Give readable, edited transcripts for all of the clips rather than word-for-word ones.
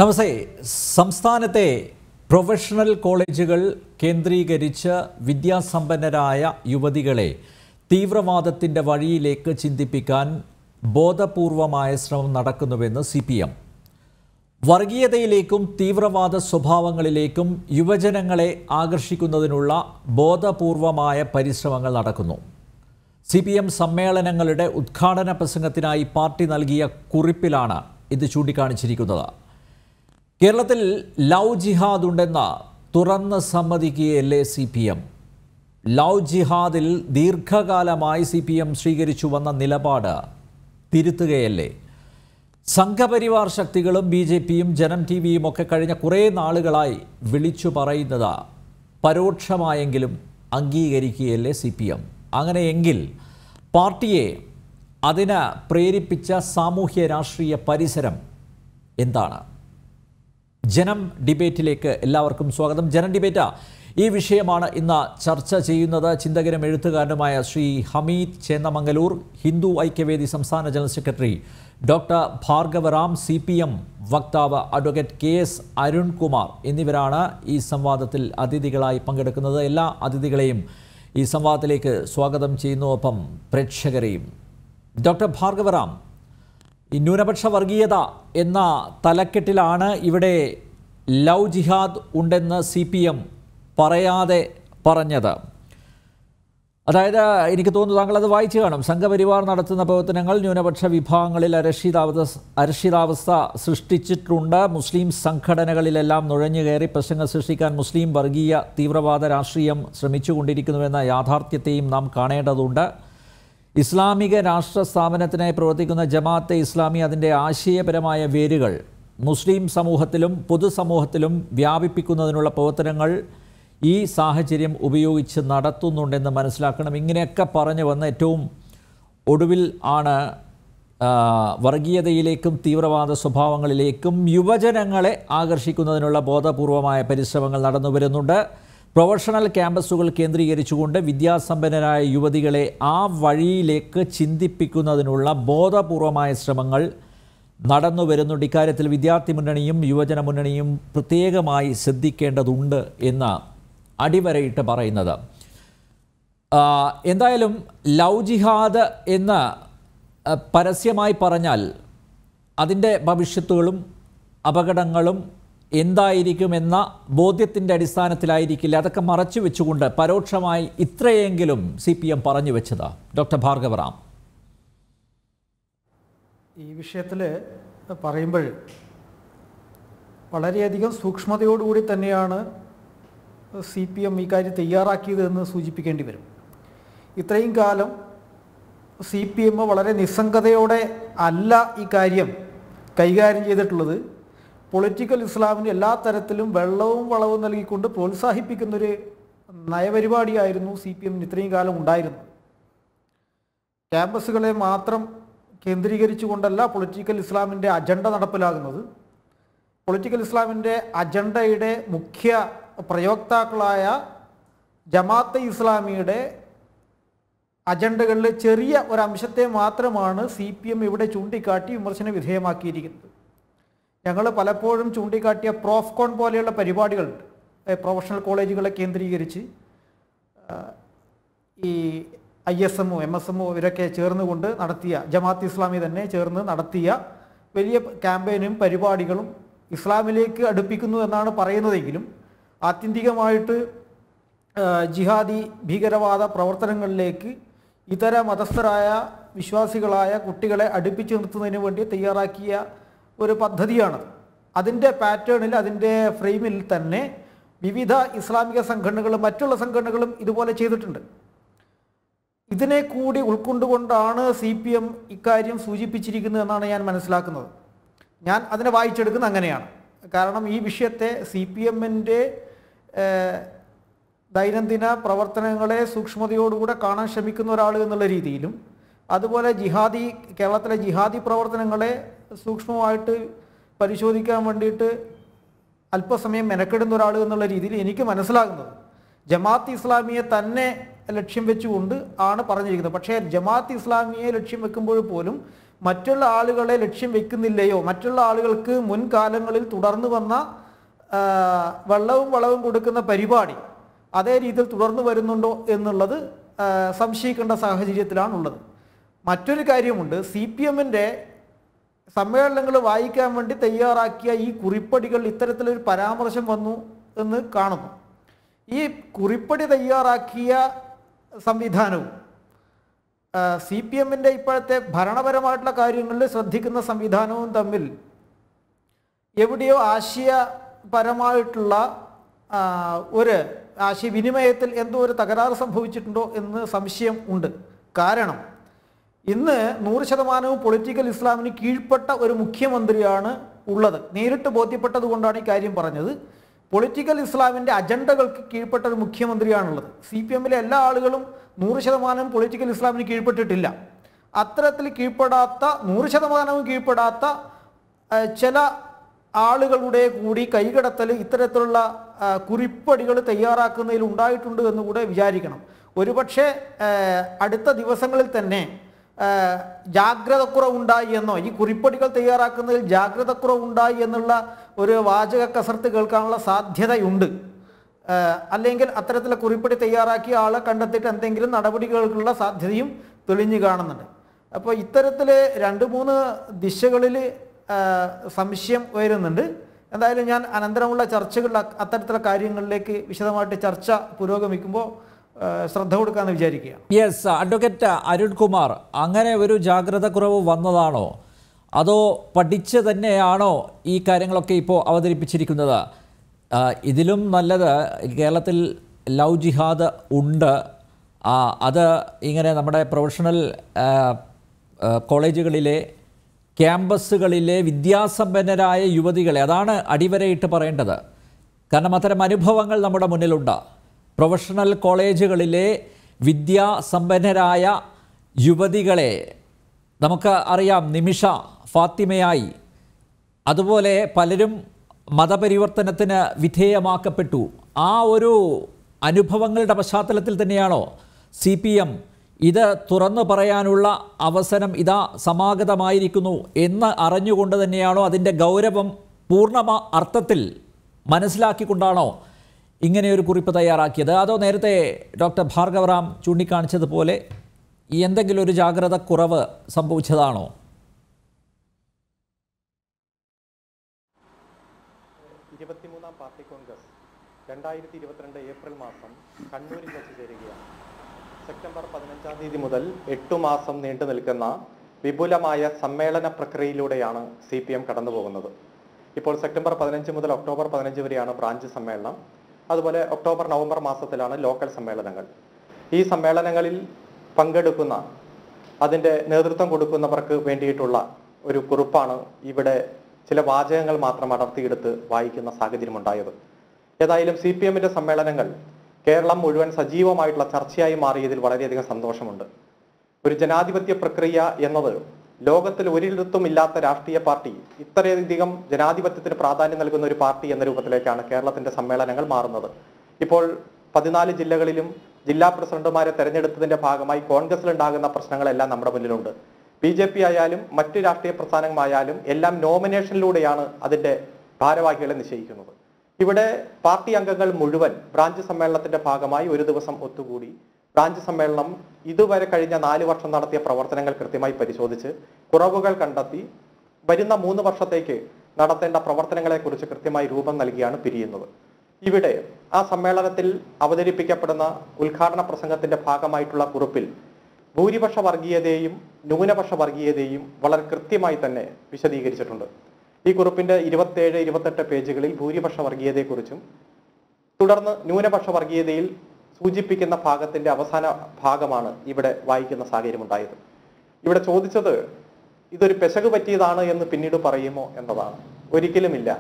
നമസ്തേ. സംസ്ഥാനത്തെ പ്രൊഫഷണൽ കോളേജുകൾ കേന്ദ്രീകരിച്ച് വിദ്യാസമ്പന്നരായ യുവതികളെ തീവ്രവാദത്തിൻ്റെ വഴിയിലേക്ക് ചിന്തിപ്പിക്കാൻ ബോധപൂർവമായ ശ്രമം നടക്കുന്നുവെന്ന് CPM. വർഗീയതയിലേക്കും തീവ്രവാദ സ്വഭാവങ്ങളിലേക്കും യുവജനങ്ങളെ ആകർഷിക്കുന്നതിനുള്ള ബോധപൂർവമായ പരിശ്രമങ്ങൾ നടക്കുന്നു. CPM സമ്മേളനങ്ങളുടെ ഉദ്ഘാടന പ്രസംഗത്തിനായി പാർട്ടി നൽകിയ കുറിപ്പിലാണ് ഇത് ചൂണ്ടിക്കാണിച്ചിരിക്കുന്നത്. കേരളത്തിൽ ലവ് ജിഹാദ് ഉണ്ടെന്ന് തുറന്ന് സമ്മതിക്കുകയല്ലേ CPM? ലവ് ജിഹാദിൽ ദീർഘകാലമായി CPM സ്വീകരിച്ചു വന്ന നിലപാട് തിരുത്തുകയല്ലേ? സംഘപരിവാർ ശക്തികളും BJPയും ജനം TVയും ഒക്കെ കഴിഞ്ഞ കുറേ നാളുകളായി വിളിച്ചു പറയുന്നത് പരോക്ഷമായെങ്കിലും അംഗീകരിക്കുകയല്ലേ CPM? അങ്ങനെയെങ്കിൽ പാർട്ടിയെ അതിന് പ്രേരിപ്പിച്ച സാമൂഹ്യ രാഷ്ട്രീയ പരിസരം എന്താണ്? ജനം ഡിബേറ്റിലേക്ക് എല്ലാവർക്കും സ്വാഗതം. ജനം ഡിബേറ്റ് ഈ വിഷയമാണ് ഇന്ന് ചർച്ച ചെയ്യുന്നത്. ചിന്തകനും എഴുത്തുകാരനുമായ ശ്രീ ഹമീദ് ചേന്നമംഗലൂർ, ഹിന്ദു ഐക്യവേദി സംസ്ഥാന general secretary doctor Bhargavaram, CPM വക്താവ് അഡ്വക്കേറ്റ് KS അരുൺകുമാർ എന്നിവരാണ് ഈ സംവാദത്തിൽ അതിഥികളായി പങ്കെടുക്കുന്നത്. എല്ലാ അതിഥികളെയും ഈ സംവാദത്തിലേക്ക് സ്വാഗതം ചെയ്യുന്നു, ഒപ്പം പ്രേക്ഷകരെയും. ഡോക്ടർ ഭാർഗവറാം, ഈ ന്യൂനപക്ഷ വർഗീയത എന്ന തലക്കെട്ടിലാണ് ഇവിടെ ലവ് ജിഹാദ് ഉണ്ടെന്ന് CPM പറയാതെ പറഞ്ഞത്. അതായത് എനിക്ക് തോന്നുന്നു താങ്കളത് വായിച്ചു കാണും. സംഘപരിവാർ നടത്തുന്ന പ്രവർത്തനങ്ങൾ ന്യൂനപക്ഷ വിഭാഗങ്ങളിൽ അരക്ഷിതാവസ്ഥ സൃഷ്ടിച്ചിട്ടുണ്ട്. മുസ്ലിം സംഘടനകളിലെല്ലാം നുഴഞ്ഞുകയറി പ്രശ്നങ്ങൾ സൃഷ്ടിക്കാൻ മുസ്ലിം വർഗീയ തീവ്രവാദ രാഷ്ട്രീയം ശ്രമിച്ചുകൊണ്ടിരിക്കുന്നുവെന്ന യാഥാർത്ഥ്യത്തെയും നാം കാണേണ്ടതുണ്ട്. ഇസ്ലാമിക രാഷ്ട്ര സ്ഥാപനത്തിനായി പ്രവർത്തിക്കുന്ന ജമാഅത്തെ ഇസ്ലാമി അതിൻ്റെ ആശയപരമായ വേരുകൾ മുസ്ലിം സമൂഹത്തിലും പൊതുസമൂഹത്തിലും വ്യാപിപ്പിക്കുന്നതിനുള്ള പ്രവർത്തനങ്ങൾ ഈ സാഹചര്യം ഉപയോഗിച്ച് നടത്തുന്നുണ്ടെന്ന് മനസ്സിലാക്കണം. ഇങ്ങനെയൊക്കെ പറഞ്ഞു വന്ന് ഏറ്റവും ഒടുവിൽ ആണ് വർഗീയതയിലേക്കും തീവ്രവാദ സ്വഭാവങ്ങളിലേക്കും യുവജനങ്ങളെ ആകർഷിക്കുന്നതിനുള്ള ബോധപൂർവമായ പരിശ്രമങ്ങൾ നടന്നു വരുന്നുണ്ട്. പ്രൊഫഷണൽ ക്യാമ്പസുകൾ കേന്ദ്രീകരിച്ചുകൊണ്ട് വിദ്യാസമ്പന്നരായ യുവതികളെ ആ വഴിയിലേക്ക് ചിന്തിപ്പിക്കുന്നതിനുള്ള ബോധപൂർവമായ ശ്രമങ്ങൾ നടന്നു വരുന്നുണ്ട്. ഇക്കാര്യത്തിൽ വിദ്യാർത്ഥി മുന്നണിയും യുവജന മുന്നണിയും പ്രത്യേകമായി ശ്രദ്ധിക്കേണ്ടതുണ്ട് എന്ന് അടിവരയിട്ട് പറയുന്നത്. എന്തായാലും ലവ് ജിഹാദ് എന്ന് പരസ്യമായി പറഞ്ഞാൽ അതിൻ്റെ ഭവിഷ്യത്തുകളും അപകടങ്ങളും എന്തായിരിക്കുമെന്ന ബോധ്യത്തിൻ്റെ അടിസ്ഥാനത്തിലായിരിക്കില്ല അതൊക്കെ മറച്ചു വെച്ചുകൊണ്ട് പരോക്ഷമായി ഇത്രയെങ്കിലും CPM പറഞ്ഞു വെച്ചത്. ഡോക്ടർ ഭാർഗവറാം, ഈ വിഷയത്തിൽ പറയുമ്പോൾ വളരെയധികം സൂക്ഷ്മതയോടുകൂടി തന്നെയാണ് CPM ഈ കാര്യം തയ്യാറാക്കിയതെന്ന് സൂചിപ്പിക്കേണ്ടി വരും. ഇത്രയും കാലം CPM വളരെ നിസ്സംഗതയോടെ അല്ല ഈ കാര്യം കൈകാര്യം ചെയ്തിട്ടുള്ളത്. പൊളിറ്റിക്കൽ ഇസ്ലാമിന് എല്ലാ തരത്തിലും വെള്ളവും വളവും നൽകിക്കൊണ്ട് പ്രോത്സാഹിപ്പിക്കുന്നൊരു നയപരിപാടിയായിരുന്നു CPM ഇത്രയും കാലം ഉണ്ടായിരുന്നത്. ക്യാമ്പസുകളെ മാത്രം കേന്ദ്രീകരിച്ചുകൊണ്ടല്ല പൊളിറ്റിക്കൽ ഇസ്ലാമിൻ്റെ അജണ്ട നടപ്പിലാകുന്നത്. പൊളിറ്റിക്കൽ ഇസ്ലാമിൻ്റെ അജണ്ടയുടെ മുഖ്യ പ്രയോക്താക്കളായ ജമാഅത്തെ ഇസ്ലാമിയുടെ അജണ്ടകളിലെ ചെറിയ ഒരംശത്തെ മാത്രമാണ് CPM ഇവിടെ ചൂണ്ടിക്കാട്ടി വിമർശന വിധേയമാക്കിയിരിക്കുന്നത്. ഞങ്ങൾ പലപ്പോഴും ചൂണ്ടിക്കാട്ടിയ പ്രോഫ്കോൺ പോലെയുള്ള പരിപാടികളുണ്ട്. പ്രൊഫഷണൽ കോളേജുകളെ കേന്ദ്രീകരിച്ച് ഈ ISMO MSMO ഇവരൊക്കെ ചേർന്നുകൊണ്ട് നടത്തിയ, ജമാഅത്ത് ഇസ്ലാമി തന്നെ ചേർന്ന് നടത്തിയ വലിയ ക്യാമ്പയിനും പരിപാടികളും ഇസ്ലാമിലേക്ക് അടുപ്പിക്കുന്നു എന്നാണ് പറയുന്നതെങ്കിലും ആത്യന്തികമായിട്ട് ജിഹാദി ഭീകരവാദ പ്രവർത്തനങ്ങളിലേക്ക് ഇതര മതസ്ഥരായ വിശ്വാസികളായ കുട്ടികളെ അടുപ്പിച്ചു നിർത്തുന്നതിന് വേണ്ടി തയ്യാറാക്കിയ ഒരു പദ്ധതിയാണ്. അതിൻ്റെ പാറ്റേണിൽ, അതിൻ്റെ ഫ്രെയിമിൽ തന്നെ വിവിധ ഇസ്ലാമിക സംഘടനകളും മറ്റുള്ള സംഘടനകളും ഇതുപോലെ ചെയ്തിട്ടുണ്ട്. ഇതിനെ കൂടി ഉൾക്കൊണ്ടുകൊണ്ടാണ് CPM ഇക്കാര്യം സൂചിപ്പിച്ചിരിക്കുന്നത് എന്നാണ് ഞാൻ മനസ്സിലാക്കുന്നത്. ഞാൻ അതിനെ വായിച്ചെടുക്കുന്നത് അങ്ങനെയാണ്. കാരണം ഈ വിഷയത്തെ CPMൻ്റെ ദൈനംദിന പ്രവർത്തനങ്ങളെ സൂക്ഷ്മതയോടുകൂടെ കാണാൻ ശ്രമിക്കുന്ന ഒരാൾ എന്നുള്ള രീതിയിലും, അതുപോലെ കേരളത്തിലെ ജിഹാദി പ്രവർത്തനങ്ങളെ സൂക്ഷ്മമായിട്ട് പരിശോധിക്കാൻ വേണ്ടിയിട്ട് അല്പസമയം മെനക്കെടുന്ന ഒരാൾ എന്നുള്ള രീതിയിൽ എനിക്ക് മനസ്സിലാകുന്നത് ജമാഅത്ത് ഇസ്ലാമിയെ തന്നെ ലക്ഷ്യം വെച്ചുകൊണ്ട് ആണ് പറഞ്ഞിരിക്കുന്നത്. പക്ഷേ ജമാഅത്ത് ഇസ്ലാമിയെ ലക്ഷ്യം വെക്കുമ്പോൾ പോലും മറ്റുള്ള ആളുകളെ ലക്ഷ്യം വെക്കുന്നില്ലയോ, മറ്റുള്ള ആളുകൾക്ക് മുൻകാലങ്ങളിൽ തുടർന്നു വന്ന വെള്ളവും വളവും കൊടുക്കുന്ന പരിപാടി അതേ രീതിയിൽ തുടർന്നു വരുന്നുണ്ടോ എന്നുള്ളത് സംശയിക്കേണ്ട സാഹചര്യത്തിലാണുള്ളത്. മറ്റൊരു കാര്യമുണ്ട്, CPM-ൻ്റെ സമ്മേളനങ്ങൾ വായിക്കാൻ വേണ്ടി തയ്യാറാക്കിയ ഈ കുറിപ്പടികൾ ഇത്തരത്തിലൊരു പരാമർശം വന്നു എന്ന് കാണുന്നു. ഈ കുറിപ്പടി തയ്യാറാക്കിയ സംവിധാനവും CPM-ൻ്റെ ഇപ്പോഴത്തെ ഭരണപരമായിട്ടുള്ള കാര്യങ്ങളിൽ ശ്രദ്ധിക്കുന്ന സംവിധാനവും തമ്മിൽ എവിടെയോ ആശയപരമായിട്ടുള്ള ഒരു ആശയവിനിമയത്തിൽ എന്തോ ഒരു തകരാറ് സംഭവിച്ചിട്ടുണ്ടോ എന്ന് സംശയം ഉണ്ട്. കാരണം ഇന്ന് 100% പൊളിറ്റിക്കൽ ഇസ്ലാമിന് കീഴ്പ്പെട്ട ഒരു മുഖ്യമന്ത്രിയാണ് ഉള്ളത്. നേരിട്ട് ബോധ്യപ്പെട്ടത് കൊണ്ടാണ് ഈ കാര്യം പറഞ്ഞത്. പൊളിറ്റിക്കൽ ഇസ്ലാമിൻ്റെ അജണ്ടകൾക്ക് കീഴ്പ്പെട്ട ഒരു മുഖ്യമന്ത്രിയാണുള്ളത്. CPM-ലെ എല്ലാ ആളുകളും 100% പൊളിറ്റിക്കൽ ഇസ്ലാമിന് കീഴ്പ്പെട്ടിട്ടില്ല. അത്തരത്തിൽ കീഴ്പ്പെടാത്ത 100% കീഴ്പ്പെടാത്ത ചില ആളുകളുടെ കൂടി കൈകടത്തൽ ഇത്തരത്തിലുള്ള കുറിപ്പടികൾ തയ്യാറാക്കുന്നതിൽ ഉണ്ടായിട്ടുണ്ട് എന്നുകൂടെ വിചാരിക്കണം. ഒരുപക്ഷെ അടുത്ത ദിവസങ്ങളിൽ തന്നെ ജാഗ്രതക്കുറവുണ്ടായി എന്നോ ഈ കുറിപ്പടികൾ തയ്യാറാക്കുന്നതിൽ ജാഗ്രതക്കുറവുണ്ടായി എന്നുള്ള ഒരു വാചക കസർത്ത് കേൾക്കാനുള്ള സാധ്യതയുണ്ട്. അല്ലെങ്കിൽ അത്തരത്തിലുള്ള കുറിപ്പടി തയ്യാറാക്കിയ ആളെ കണ്ടെത്തിയിട്ട് എന്തെങ്കിലും നടപടികൾക്കുള്ള സാധ്യതയും തെളിഞ്ഞു കാണുന്നുണ്ട്. അപ്പോൾ ഇത്തരത്തിൽ 2-3 ദിശകളിൽ സംശയം ഉയരുന്നുണ്ട്. എന്തായാലും ഞാൻ അനന്തരമുള്ള ചർച്ചകളിൽ അത്തരത്തിലുള്ള കാര്യങ്ങളിലേക്ക് വിശദമായിട്ട് ചർച്ച പുരോഗമിക്കുമ്പോൾ ശ്രദ്ധ കൊടുക്കാമെന്ന് വിചാരിക്കുകയാണ്. യെസ്, അഡ്വക്കേറ്റ് അരുൺകുമാർ, അങ്ങനെ ഒരു ജാഗ്രത കുറവ് വന്നതാണോ അതോ പഠിച്ച് തന്നെയാണോ ഈ കാര്യങ്ങളൊക്കെ ഇപ്പോൾ അവതരിപ്പിച്ചിരിക്കുന്നത്? ഇതിലും നല്ലത് കേരളത്തിൽ ലവ് ജിഹാദ് ഉണ്ട്. അത് ഇങ്ങനെ നമ്മുടെ പ്രൊഫഷണൽ കോളേജുകളിലെ ക്യാമ്പസുകളിലെ വിദ്യാസമ്പന്നരായ യുവതികളെ, അതാണ് അടിവരയിട്ട് പറയേണ്ടത്. കാരണം അത്തരം അനുഭവങ്ങൾ നമ്മുടെ മുന്നിലുണ്ട്. പ്രൊഫഷണൽ കോളേജുകളിലെ വിദ്യാസമ്പന്നരായ യുവതികളെ നമുക്ക് അറിയാം. നിമിഷ, ഫാത്തിമയായി, അതുപോലെ പലരും മതപരിവർത്തനത്തിന് വിധേയമാക്കപ്പെട്ടു. ആ ഒരു അനുഭവങ്ങളുടെ പശ്ചാത്തലത്തിൽ തന്നെയാണോ CPM ഇത് തുറന്നു പറയാനുള്ള അവസരം ഇതാ സമാഗതമായിരിക്കുന്നു എന്ന് അറിഞ്ഞുകൊണ്ട് തന്നെയാണോ, അതിൻ്റെ ഗൗരവം പൂർണ്ണ അർത്ഥത്തിൽ മനസ്സിലാക്കിക്കൊണ്ടാണോ ഇങ്ങനെയൊരു കുറിപ്പ് തയ്യാറാക്കിയത്? അതോ നേരത്തെ ഡോക്ടർ ഭാർഗവറാം ചൂണ്ടിക്കാണിച്ചതുപോലെ എന്തെങ്കിലും ഒരു ജാഗ്രത കുറവ് സംഭവിച്ചതാണോ? പാർട്ടി കോൺഗ്രസ് 2022 ഏപ്രിൽ മാസം കണ്ണൂരിൽ വെച്ച് ചേരുകയാണ്. സെപ്റ്റംബർ 15-ാം തീയതി മുതൽ 8 മാസം നീണ്ടു നിൽക്കുന്ന വിപുലമായ സമ്മേളന പ്രക്രിയയിലൂടെയാണ് CPM കടന്നു പോകുന്നത്. ഇപ്പോൾ സെപ്റ്റംബർ 15 മുതൽ ഒക്ടോബർ 15 വരെയാണ് ബ്രാഞ്ച് സമ്മേളനം. അതുപോലെ ഒക്ടോബർ നവംബർ മാസത്തിലാണ് ലോക്കൽ സമ്മേളനങ്ങൾ. ഈ സമ്മേളനങ്ങളിൽ പങ്കെടുക്കുന്ന, അതിൻ്റെ നേതൃത്വം കൊടുക്കുന്നവർക്ക് വേണ്ടിയിട്ടുള്ള ഒരു കുറിപ്പാണ് ഇവിടെ ചില വാചകങ്ങൾ മാത്രം അടർത്തിയെടുത്ത് വായിക്കുന്ന സാഹചര്യമുണ്ടായത്. ഏതായാലും CPM-ന്റെ സമ്മേളനങ്ങൾ കേരളം മുഴുവൻ സജീവമായിട്ടുള്ള ചർച്ചയായി മാറിയതിൽ വളരെയധികം സന്തോഷമുണ്ട്. ഒരു ജനാധിപത്യ പ്രക്രിയ എന്നത് ലോകത്തിൽ ഒരിടത്തും ഇല്ലാത്ത രാഷ്ട്രീയ പാർട്ടി, ഇത്രയധികം ജനാധിപത്യത്തിന് പ്രാധാന്യം നൽകുന്ന ഒരു പാർട്ടി എന്ന രൂപത്തിലേക്കാണ് കേരളത്തിന്റെ സമ്മേളനങ്ങൾ മാറുന്നത്. ഇപ്പോൾ 14 ജില്ലകളിലും ജില്ലാ പ്രസിഡന്റുമാരെ തെരഞ്ഞെടുത്തതിന്റെ ഭാഗമായി കോൺഗ്രസിലുണ്ടാകുന്ന പ്രശ്നങ്ങളെല്ലാം നമ്മുടെ മുന്നിലുണ്ട്. BJP ആയാലും മറ്റു രാഷ്ട്രീയ പ്രസ്ഥാനങ്ങളായാലും എല്ലാം നോമിനേഷനിലൂടെയാണ് അതിന്റെ ഭാരവാഹികളെ നിശ്ചയിക്കുന്നത്. ഇവിടെ പാർട്ടി അംഗങ്ങൾ മുഴുവൻ ബ്രാഞ്ച് സമ്മേളനത്തിന്റെ ഭാഗമായി ഒരു ദിവസം ഒത്തുകൂടി ബ്രാഞ്ച് സമ്മേളനം ഇതുവരെ കഴിഞ്ഞ 4 വർഷം നടത്തിയ പ്രവർത്തനങ്ങൾ കൃത്യമായി പരിശോധിച്ച് കുറവുകൾ കണ്ടെത്തി വരുന്ന 3 വർഷത്തേക്ക് നടത്തേണ്ട പ്രവർത്തനങ്ങളെക്കുറിച്ച് കൃത്യമായി രൂപം നൽകിയാണ് പിരിയുന്നത്. ഇവിടെ ആ സമ്മേളനത്തിൽ അവതരിപ്പിക്കപ്പെടുന്ന ഉദ്ഘാടന പ്രസംഗത്തിന്റെ ഭാഗമായിട്ടുള്ള കുറിപ്പിൽ ഭൂരിപക്ഷ വർഗീയതയെയും ന്യൂനപക്ഷ വർഗീയതയെയും വളരെ കൃത്യമായി തന്നെ വിശദീകരിച്ചിട്ടുണ്ട്. ഈ കുറിപ്പിന്റെ 27-28 പേജുകളിൽ ഭൂരിപക്ഷ വർഗീയതയെക്കുറിച്ചും തുടർന്ന് ന്യൂനപക്ഷ വർഗീയതയിൽ സൂചിപ്പിക്കുന്ന ഭാഗത്തിന്റെ അവസാന ഭാഗമാണ് ഇവിടെ വായിക്കുന്ന സാഹചര്യമുണ്ടായത്. ഇവിടെ ചോദിച്ചത് ഇതൊരു പെശക് പറ്റിയതാണ് എന്ന് പിന്നീട് പറയുമോ എന്നതാണ്. ഒരിക്കലുമില്ല.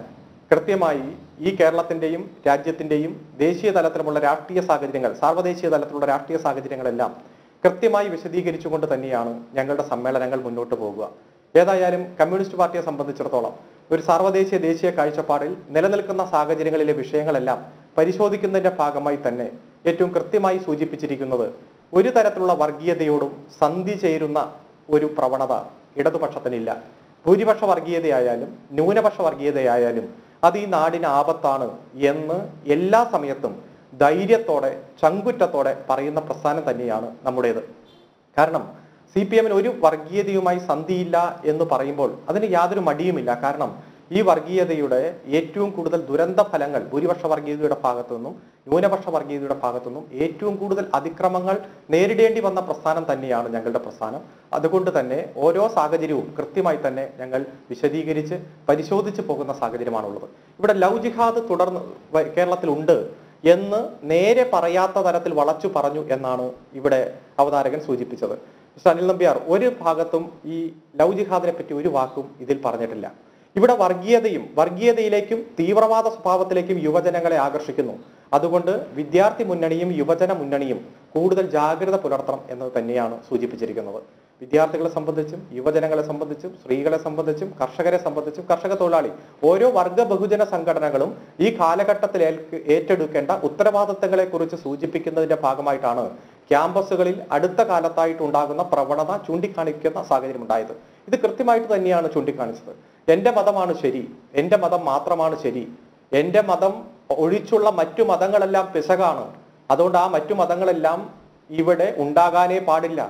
കൃത്യമായി ഈ കേരളത്തിന്റെയും രാജ്യത്തിന്റെയും ദേശീയ തലത്തിലുമുള്ള രാഷ്ട്രീയ സാഹചര്യങ്ങൾ, സാർവദേശീയ തലത്തിലുള്ള രാഷ്ട്രീയ സാഹചര്യങ്ങളെല്ലാം കൃത്യമായി വിശദീകരിച്ചുകൊണ്ട് തന്നെയാണ് ഞങ്ങളുടെ സമ്മേളനങ്ങൾ മുന്നോട്ട് പോകുക. ഏതായാലും കമ്മ്യൂണിസ്റ്റ് പാർട്ടിയെ സംബന്ധിച്ചിടത്തോളം ഒരു സാർവദേശീയ ദേശീയ കാഴ്ചപ്പാടിൽ നിലനിൽക്കുന്ന സാഹചര്യങ്ങളിലെ വിഷയങ്ങളെല്ലാം പരിശോധിക്കുന്നതിന്റെ ഭാഗമായി തന്നെ ഏറ്റവും കൃത്യമായി സൂചിപ്പിച്ചിരിക്കുന്നത് ഒരു തരത്തിലുള്ള വർഗീയതയോടും സന്ധി ചേരുന്ന ഒരു പ്രവണത ഇടതുപക്ഷത്തിനില്ല. ഭൂരിപക്ഷ വർഗീയതയായാലും ന്യൂനപക്ഷ വർഗീയതയായാലും അത് ഈ നാടിന് ആപത്താണ് എന്ന് എല്ലാ സമയത്തും ധൈര്യത്തോടെ ചങ്കുറ്റത്തോടെ പറയുന്ന പ്രസ്ഥാനം തന്നെയാണ് നമ്മുടേത്. കാരണം CPM-ന് ഒരു വർഗീയതയുമായി സന്ധിയില്ല എന്ന് പറയുമ്പോൾ അതിന് യാതൊരു മടിയുമില്ല. കാരണം ഈ വർഗീയതയുടെ ഏറ്റവും കൂടുതൽ ദുരന്ത ഫലങ്ങൾ ഭൂരിപക്ഷ വർഗീയതയുടെ ഭാഗത്തു നിന്നും ന്യൂനപക്ഷ വർഗീയതയുടെ ഭാഗത്തു നിന്നും ഏറ്റവും കൂടുതൽ അതിക്രമങ്ങൾ നേരിടേണ്ടി വന്ന പ്രസ്ഥാനം തന്നെയാണ് ഞങ്ങളുടെ പ്രസ്ഥാനം. അതുകൊണ്ട് തന്നെ ഓരോ സാഹചര്യവും കൃത്യമായി തന്നെ ഞങ്ങൾ വിശദീകരിച്ച് പരിശോധിച്ച് പോകുന്ന സാഹചര്യമാണുള്ളത്. ഇവിടെ ലവ് ജിഹാദ് തുടർന്ന് കേരളത്തിലുണ്ട് എന്ന് നേരെ പറയാത്ത തരത്തിൽ വളച്ചു പറഞ്ഞു എന്നാണ് ഇവിടെ അവതാരകൻ സൂചിപ്പിച്ചത്. മിസ്റ്റർ അനിൽ നമ്പ്യാർ ഒരു ഭാഗത്തും ഈ ലവ് ജിഹാദിനെ പറ്റി ഒരു വാക്കും ഇതിൽ പറഞ്ഞിട്ടില്ല. ഇവിടെ വർഗീയതയിലേക്കും തീവ്രവാദ സ്വഭാവത്തിലേക്കും യുവജനങ്ങളെ ആകർഷിക്കുന്നു. അതുകൊണ്ട് വിദ്യാർത്ഥി മുന്നണിയും യുവജന മുന്നണിയും കൂടുതൽ ജാഗ്രത പുലർത്തണം എന്ന് തന്നെയാണ് സൂചിപ്പിച്ചിരിക്കുന്നത്. വിദ്യാർത്ഥികളെ സംബന്ധിച്ചും യുവജനങ്ങളെ സംബന്ധിച്ചും സ്ത്രീകളെ സംബന്ധിച്ചും കർഷകരെ സംബന്ധിച്ചും കർഷക തൊഴിലാളി ഓരോ വർഗ ബഹുജന സംഘടനകളും ഈ കാലഘട്ടത്തിൽ ഏറ്റെടുക്കേണ്ട ഉത്തരവാദിത്തങ്ങളെ കുറിച്ച് സൂചിപ്പിക്കുന്നതിന്റെ ഭാഗമായിട്ടാണ് ക്യാമ്പസുകളിൽ അടുത്ത കാലത്തായിട്ട് ഉണ്ടാകുന്ന പ്രവണത ചൂണ്ടിക്കാണിക്കുന്ന സാഹചര്യം ഉണ്ടായത്. ഇത് കൃത്യമായിട്ട് തന്നെയാണ് ചൂണ്ടിക്കാണിച്ചത്. എന്റെ മതമാണ് ശരി, എന്റെ മതം മാത്രമാണ് ശരി, എന്റെ മതം ഒഴിച്ചുള്ള മറ്റു മതങ്ങളെല്ലാം പിശകാണ്, അതുകൊണ്ട് ആ മറ്റു മതങ്ങളെല്ലാം ഇവിടെ ഉണ്ടാകാനേ പാടില്ല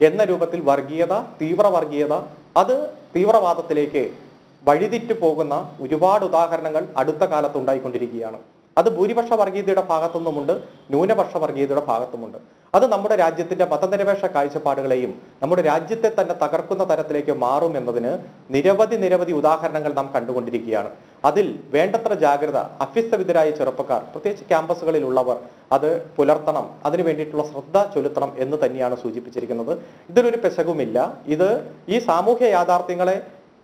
എന്ന രൂപത്തിൽ വർഗീയത, തീവ്രവർഗീയത, അത് തീവ്രവാദത്തിലേക്ക് വഴിതിറ്റു പോകുന്ന ഒരുപാട് ഉദാഹരണങ്ങൾ അടുത്ത കാലത്ത് ഉണ്ടായിക്കൊണ്ടിരിക്കുകയാണ്. അത് ഭൂരിപക്ഷ വർഗീയതയുടെ ഭാഗത്തുനിന്നുമുണ്ട്, ന്യൂനപക്ഷ വർഗീയതയുടെ ഭാഗത്തുമുണ്ട്. അത് നമ്മുടെ രാജ്യത്തിന്റെ മതനിരപേക്ഷ കാഴ്ചപ്പാടുകളെയും നമ്മുടെ രാജ്യത്തെ തന്നെ തകർക്കുന്ന തരത്തിലേക്ക് മാറും എന്നതിന് നിരവധി ഉദാഹരണങ്ങൾ നാം കണ്ടുകൊണ്ടിരിക്കുകയാണ്. അതിൽ വേണ്ടത്ര ജാഗ്രത അഭ്യസ്തവിദ്യരായ ചെറുപ്പക്കാർ, പ്രത്യേകിച്ച് ക്യാമ്പസുകളിലുള്ളവർ അത് പുലർത്തണം, അതിനു വേണ്ടിയിട്ടുള്ള ശ്രദ്ധ ചെലുത്തണം എന്ന് തന്നെയാണ് സൂചിപ്പിച്ചിരിക്കുന്നത്. ഇതിലൊരു പെശകുമില്ല. ഇത് ഈ സാമൂഹ്യ യാഥാർത്ഥ്യങ്ങളെ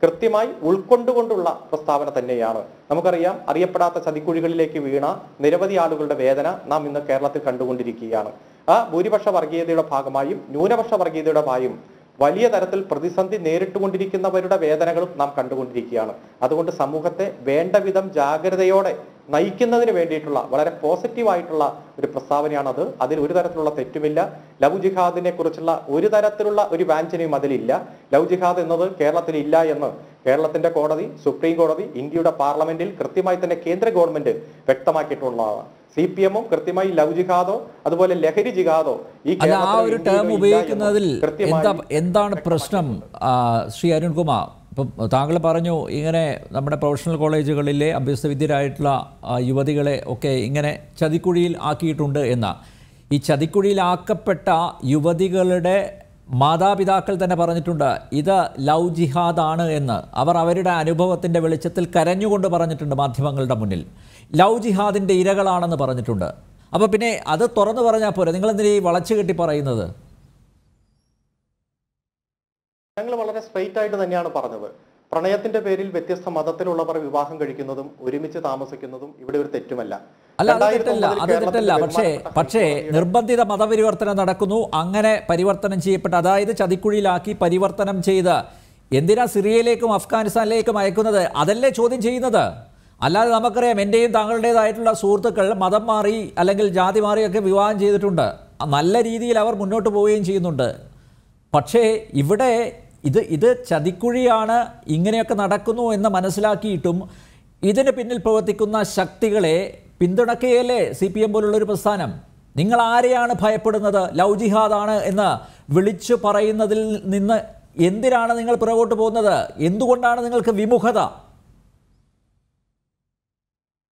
കൃത്യമായി ഉൾക്കൊണ്ടുകൊണ്ടുള്ള പ്രസ്താവന തന്നെയാണ്. നമുക്കറിയാം, അറിയപ്പെടാത്ത ചതിക്കുഴികളിലേക്ക് വീണ നിരവധി ആളുകളുടെ വേദന നാം ഇന്ന് കേരളത്തിൽ കണ്ടുകൊണ്ടിരിക്കുകയാണ്. ആ ഭൂരിപക്ഷ വർഗീയതയുടെ ഭാഗമായും ന്യൂനപക്ഷ വർഗീയതയുടെ ഭാഗമായും വലിയ തരത്തിൽ പ്രതിസന്ധി നേരിട്ടുകൊണ്ടിരിക്കുന്നവരുടെ വേദനകളും നാം കണ്ടുകൊണ്ടിരിക്കുകയാണ്. അതുകൊണ്ട് സമൂഹത്തെ വേണ്ട വിധം ജാഗ്രതയോടെ നയിക്കുന്നതിന് വേണ്ടിയിട്ടുള്ള വളരെ പോസിറ്റീവായിട്ടുള്ള ഒരു പ്രസ്താവനയാണത്. അതിൽ ഒരു തരത്തിലുള്ള തെറ്റുമില്ല. ലവ് ജിഹാദിനെ കുറിച്ചുള്ള ഒരു തരത്തിലുള്ള ഒരു വാഞ്ചനയും അതിലില്ല. ലവ് ജിഹാദ് എന്നത് കേരളത്തിൽ ഇല്ല എന്ന് കേരളത്തിന്റെ കോടതി, സുപ്രീം കോടതി, ഇന്ത്യയുടെ പാർലമെന്റിൽ കൃത്യമായി തന്നെ കേന്ദ്ര ഗവൺമെന്റ് വ്യക്തമാക്കിയിട്ടുള്ളതാണ്. CPM-ഉം കൃത്യമായി ലവ് ജിഹാദോ അതുപോലെ ലഹരി ജിഹാദോ ഈ ആ ഒരു ടേം ഉപയോഗിക്കുന്നതിൽ എന്താണ് പ്രശ്നം? ശ്രീ അരുൺകുമാർ, ഇപ്പം താങ്കൾ പറഞ്ഞു ഇങ്ങനെ നമ്മുടെ പ്രൊഫഷണൽ കോളേജുകളിലെ അഭ്യസ്തവിദ്യരായിട്ടുള്ള യുവതികളെ ഒക്കെ ഇങ്ങനെ ചതിക്കുഴിയിൽ ആക്കിയിട്ടുണ്ട് എന്ന. ഈ ചതിക്കുഴിയിലാക്കപ്പെട്ട യുവതികളുടെ മാതാപിതാക്കൾ തന്നെ പറഞ്ഞിട്ടുണ്ട് ഇത് ലവ് ജിഹാദാണ് എന്ന്. അവർ അവരുടെ അനുഭവത്തിൻ്റെ വെളിച്ചത്തിൽ കരഞ്ഞുകൊണ്ട് പറഞ്ഞിട്ടുണ്ട് മാധ്യമങ്ങളുടെ മുന്നിൽ. ലവ് ജിഹാദിൻ്റെ ഇരകളാണെന്ന് പറഞ്ഞിട്ടുണ്ട്. അപ്പോൾ പിന്നെ അത് തുറന്നു പറഞ്ഞാൽ പോരെ, നിങ്ങളെന്തിനാ ഈ വളച്ചു കെട്ടി പറയുന്നത്? ഞങ്ങൾ വളരെ സ്ട്രെയിറ്റ് ആയിട്ട് തന്നെയാണ് പറഞ്ഞത്. പ്രണയത്തിന്റെ പേരിൽ വ്യത്യസ്ത മതത്തിലുള്ളവർ വിവാഹം കഴിക്കുന്നതും ഒരുമിച്ച് താമസിക്കുന്നതും ഇവിടെ ഒരു തെറ്റുമല്ല. അല്ല, അത് തെറ്റല്ല. പക്ഷേ നിർബന്ധിത മതപരിവർത്തനം നടക്കുന്നു. അങ്ങനെ പരിവർത്തനം ചെയ്യപ്പെട്ട, അതായത് ചതിക്കുഴിയിലാക്കി പരിവർത്തനം ചെയ്ത് എന്തിനാ സിറിയയിലേക്കും അഫ്ഗാനിസ്ഥാനിലേക്കും അയക്കുന്നത്? അതല്ലേ ചോദ്യം ചെയ്യുന്നത്. അല്ലാതെ നമുക്കറിയാം, എൻ്റെയും താങ്കളുടേതായിട്ടുള്ള സുഹൃത്തുക്കൾ മതം മാറി അല്ലെങ്കിൽ ജാതി മാറിയൊക്കെ വിവാഹം ചെയ്തിട്ടുണ്ട്. നല്ല രീതിയിൽ അവർ മുന്നോട്ട് പോവുകയും ചെയ്യുന്നുണ്ട്. പക്ഷേ ഇവിടെ ഇത് ചതിക്കുഴിയാണ്, ഇങ്ങനെയൊക്കെ നടക്കുന്നു എന്ന് മനസ്സിലാക്കിയിട്ടും ഇതിന് പിന്നിൽ പ്രവർത്തിക്കുന്ന ശക്തികളെ പിന്തുണക്കുകയല്ലേ CPM പോലുള്ളൊരു പ്രസ്ഥാനം? നിങ്ങൾ ആരെയാണ് ഭയപ്പെടുന്നത്? ലവ് ജിഹാദാണ് എന്ന് വിളിച്ചു പറയുന്നതിൽ നിന്ന് എന്തിനാണ് നിങ്ങൾ പുറകോട്ട് പോകുന്നത്? എന്തുകൊണ്ടാണ് നിങ്ങൾക്ക് വിമുഖത?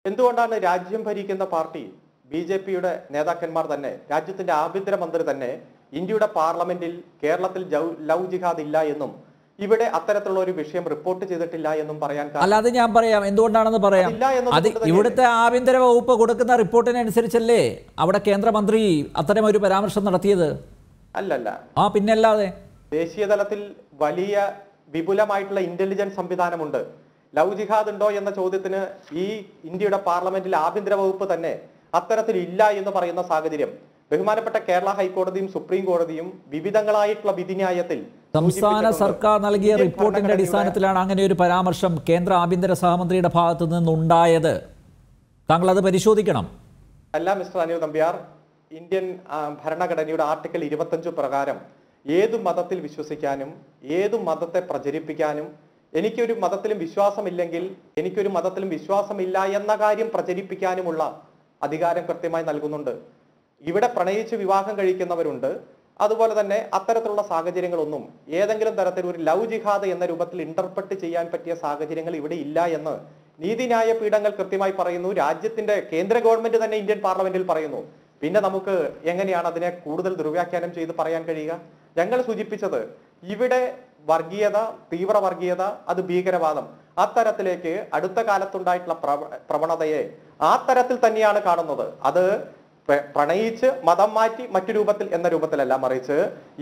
എന്തുകൊണ്ടാണ് രാജ്യം ഭരിക്കുന്ന പാർട്ടി BJP-യുടെ നേതാക്കന്മാർ തന്നെ, രാജ്യത്തിന്റെ ആഭ്യന്തരമന്ത്രി തന്നെ ഇന്ത്യയുടെ പാർലമെന്റിൽ കേരളത്തിൽ ലവ് ജിഹാദ് ഇല്ല എന്നും ഇവിടെ അത്തരത്തിലുള്ള ഒരു വിഷയം റിപ്പോർട്ട് ചെയ്തിട്ടില്ല എന്നും പറയാൻ? അല്ലാതെ ഞാൻ പറയാം എന്തുകൊണ്ടാണെന്ന് പറയാം. അത് ഇവിടുത്തെ ആഭ്യന്തര വകുപ്പ് കൊടുക്കുന്ന റിപ്പോർട്ടിനനുസരിച്ചല്ലേ അവിടെ കേന്ദ്രമന്ത്രി അത്തരം ഒരു പരാമർശം നടത്തിയത്? അല്ലല്ല. പിന്നല്ലാതെ ദേശീയ തലത്തിൽ വലിയ വിപുലമായിട്ടുള്ള ഇന്റലിജൻസ് സംവിധാനമുണ്ട്. ലവ് ജിഹാദ് ഉണ്ടോ എന്ന ചോദ്യത്തിന് ഈ ഇന്ത്യയുടെ പാർലമെന്റിൽ ആഭ്യന്തര വകുപ്പ് തന്നെ അത്തരത്തിൽ ഇല്ല എന്ന് പറയുന്ന സാഹചര്യം ബഹുമാനപ്പെട്ട കേരള ഹൈക്കോടതിയും സുപ്രീം കോടതിയും വിവിധങ്ങളായിട്ടുള്ള വിധിന്യായത്തിൽ സംസ്ഥാന സർക്കാർ നൽകിയ റിപ്പോർട്ടിന്റെ അടിസ്ഥാനത്തിലാണ് അങ്ങനെ ഒരു പരാമർശം കേന്ദ്ര ആഭ്യന്തര സഹമന്ത്രിയുടെ ഭാഗത്തു നിന്നുണ്ടായത്. താങ്കൾ അത് പരിശോധിക്കണം. അല്ല മിസ്റ്റർ അനിൽ നമ്പ്യാർ, ഇന്ത്യൻ ഭരണഘടനയുടെ ആർട്ടിക്കിൾ 25 പ്രകാരം ഏതു മതത്തിൽ വിശ്വസിക്കാനും ഏതു മതത്തെ പ്രചരിപ്പിക്കാനും, എനിക്കൊരു മതത്തിലും വിശ്വാസമില്ലെങ്കിൽ എനിക്കൊരു മതത്തിലും വിശ്വാസമില്ല എന്ന കാര്യം പ്രചരിപ്പിക്കാനുമുള്ള അധികാരം കൃത്യമായി നൽകുന്നുണ്ട്. ഇവിടെ പ്രണയിച്ച് വിവാഹം കഴിക്കുന്നവരുണ്ട്. അതുപോലെ തന്നെ അത്തരത്തിലുള്ള സാഹചര്യങ്ങളൊന്നും ഏതെങ്കിലും തരത്തിൽ ഒരു ലവ് ജിഹാദ് എന്ന രൂപത്തിൽ ഇന്റർപ്രറ്റ് ചെയ്യാൻ പറ്റിയ സാഹചര്യങ്ങൾ ഇവിടെ ഇല്ല എന്ന് നീതിന്യായ പീഠങ്ങൾ കൃത്യമായി പറയുന്നു. രാജ്യത്തിന്റെ കേന്ദ്ര ഗവൺമെന്റ് തന്നെ ഇന്ത്യൻ പാർലമെന്റിൽ പറയുന്നു. പിന്നെ നമുക്ക് എങ്ങനെയാണ് അതിനെ കൂടുതൽ ദുർവ്യാഖ്യാനം ചെയ്ത് പറയാൻ കഴിയുക? ഞങ്ങൾ സൂചിപ്പിച്ചത് ഇവിടെ വർഗീയത, തീവ്ര വർഗീയത, അത് ഭീകരവാദം, അത്തരത്തിലേക്ക് അടുത്ത കാലത്തുണ്ടായിട്ടുള്ള പ്രവണതയെ ആ തരത്തിൽ തന്നെയാണ് കാണുന്നത്. അത് പ്രണയിച്ച് മതം മാറ്റി മറ്റു രൂപത്തിൽ എന്ന രൂപത്തിലല്ല, മറിച്ച്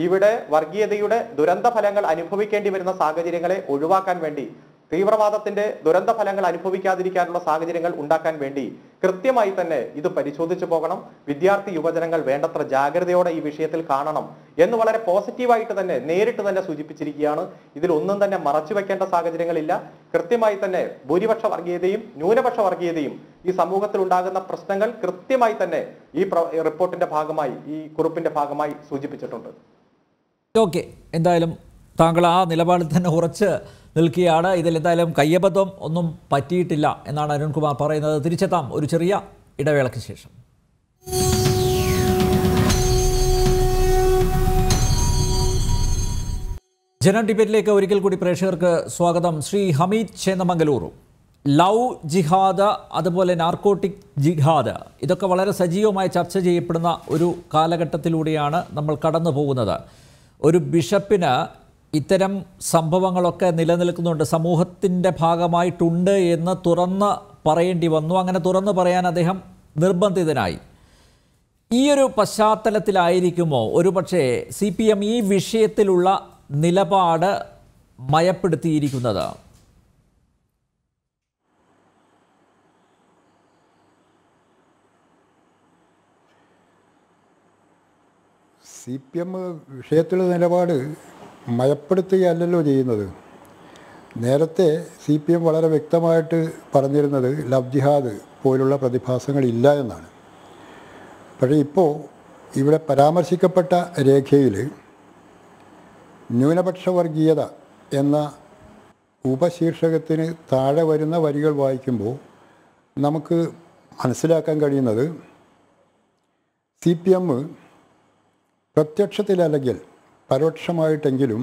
ഇവിടെ വർഗീയതയുടെ ദുരന്ത ഫലങ്ങൾ അനുഭവിക്കേണ്ടി വരുന്ന സാഹചര്യങ്ങളെ ഒഴിവാക്കാൻ വേണ്ടി, തീവ്രവാദത്തിന്റെ ദുരന്ത ഫലങ്ങൾ അനുഭവിക്കാതിരിക്കാനുള്ള സാഹചര്യങ്ങൾ ഉണ്ടാക്കാൻ വേണ്ടി കൃത്യമായി തന്നെ ഇത് പരിശോധിച്ചു പോകണം. വിദ്യാർത്ഥി യുവജനങ്ങൾ വേണ്ടത്ര ജാഗ്രതയോടെ ഈ വിഷയത്തിൽ കാണണം എന്ന് വളരെ പോസിറ്റീവായിട്ട് തന്നെ നേരിട്ട് തന്നെ സൂചിപ്പിച്ചിരിക്കുകയാണ്. ഇതിലൊന്നും തന്നെ മറച്ചു വെക്കേണ്ട സാഹചര്യങ്ങളില്ല. കൃത്യമായി തന്നെ ഭൂരിപക്ഷ വർഗീയതയും ന്യൂനപക്ഷ വർഗീയതയും ഈ സമൂഹത്തിൽ ഉണ്ടാകുന്ന പ്രശ്നങ്ങൾ കൃത്യമായി തന്നെ ഈ റിപ്പോർട്ടിന്റെ ഭാഗമായി, ഈ കുറിപ്പിന്റെ ഭാഗമായി സൂചിപ്പിച്ചിട്ടുണ്ട്. ഓക്കെ, എന്തായാലും താങ്കൾ ആ നിലപാടിൽ തന്നെ ഉറച്ച് നിൽക്കുകയാണ്. ഇതിൽ എന്തായാലും കയ്യബദ്ധം ഒന്നും പറ്റിയിട്ടില്ല എന്നാണ് അരുൺകുമാർ പറയുന്നത്. തിരിച്ചെത്താം ഒരു ചെറിയ ഇടവേളയ്ക്ക് ശേഷം. ജനം ഡിബേറ്റിലേക്ക് ഒരിക്കൽ കൂടി പ്രേക്ഷകർക്ക് സ്വാഗതം. ശ്രീ ഹമീദ് ചേന്നമംഗലൂർ, ലവ് ജിഹാദ്, അതുപോലെ നാർക്കോട്ടിക് ജിഹാദ്, ഇതൊക്കെ വളരെ സജീവമായി ചർച്ച ചെയ്യപ്പെടുന്ന ഒരു കാലഘട്ടത്തിലൂടെയാണ് നമ്മൾ കടന്നു പോകുന്നത്. ഒരു ബിഷപ്പിന് ഇത്തരം സംഭവങ്ങളൊക്കെ നിലനിൽക്കുന്നുണ്ട്, സമൂഹത്തിൻ്റെ ഭാഗമായിട്ടുണ്ട് എന്ന് തുറന്ന് പറയേണ്ടി വന്നു. അങ്ങനെ തുറന്നു പറയാൻ അദ്ദേഹം നിർബന്ധിതനായി. ഈ ഒരു പശ്ചാത്തലത്തിലായിരിക്കുമോ ഒരുപക്ഷേ CPM ഈ വിഷയത്തിലുള്ള നിലപാട് മയപ്പെടുത്തിയിരിക്കുന്നത്? CPM വിഷയത്തിലുള്ള നിലപാട് മയപ്പെടുത്തുകയല്ലല്ലോ ചെയ്യുന്നത്. നേരത്തെ CPM വളരെ വ്യക്തമായിട്ട് പറഞ്ഞിരുന്നത് ലവ് ജിഹാദ് പോലുള്ള പ്രതിഭാസങ്ങളില്ല എന്നാണ്. പക്ഷേ ഇപ്പോൾ ഇവിടെ പരാമർശിക്കപ്പെട്ട രേഖയിൽ ന്യൂനപക്ഷ വർഗീയത എന്ന ഉപശീർഷകത്തിന് താഴെ വരുന്ന വരികൾ വായിക്കുമ്പോൾ നമുക്ക് മനസ്സിലാക്കാൻ കഴിയുന്നത് CPM പ്രത്യക്ഷത്തിലല്ലെങ്കിൽ പരോക്ഷമായിട്ടെങ്കിലും